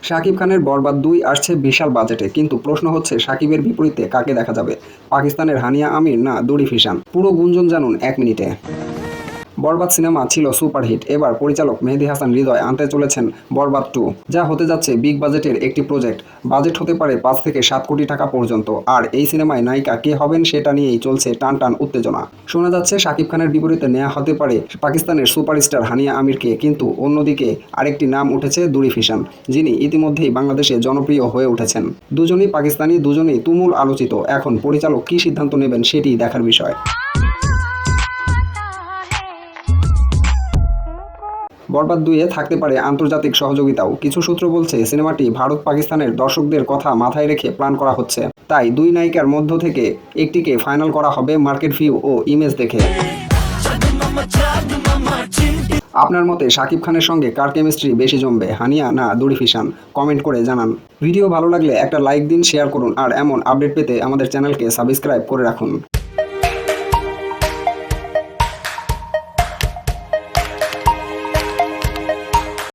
শাকিব খানের বরবাদ ২ আসছে বিশাল বাজেটে, কিন্তু প্রশ্ন হচ্ছে শাকিবের বিপরীতে কাকে দেখা যাবে? পাকিস্তানের হানিয়া আমির না দুরি ফিশান? পুরো গুঞ্জন জানুন ১ মিনিটে। বরবাদ সিনেমা ছিল সুপারহিট, এবার পরিচালক মেহেদী হাসান হৃদয় আনতে চলেছেন বরবাদ ২, যা হতে যাচ্ছে বিগ বাজেটের একটি প্রজেক্ট। বাজেট হতে পারে ৫ থেকে ৭ কোটি টাকা পর্যন্ত। আর এই সিনেমায় নায়িকা কে হবেন সেটা নিয়েই চলছে টান টান উত্তেজনা। শোনা যাচ্ছে শাকিব খানের বিপরীতে নেওয়া হতে পারে পাকিস্তানের সুপারস্টার হানিয়া আমিরকে, কিন্তু অন্যদিকে আরেকটি নাম উঠেছে দুরি ফিশান, যিনি ইতিমধ্যেই বাংলাদেশে জনপ্রিয় হয়ে উঠেছেন। দুজনই পাকিস্তানি, দুজনই তুমুল আলোচিত। এখন পরিচালক কী সিদ্ধান্ত নেবেন সেটি দেখার বিষয়। বরবাদ ২-এ থাকতে পারে আন্তর্জাতিক সহযোগিতাও। কিছু সূত্র বলছে সিনেমাটি ভারত পাকিস্তানের দর্শকদের কথা মাথায় রেখে প্ল্যান করা হচ্ছে। তাই দুই নায়িকার মধ্য থেকে একটিকে ফাইনাল করা হবে মার্কেট ভিউ ও ইমেজ দেখে। আপনার মতে শাকিব খানের সঙ্গে কার কেমিস্ট্রি বেশি জমবে, হানিয়া না দুরি ফিশান? কমেন্ট করে জানান। ভিডিও ভালো লাগলে একটা লাইক দিন, শেয়ার করুন আর এমন আপডেট পেতে আমাদের চ্যানেলকে সাবস্ক্রাইব করে রাখুন।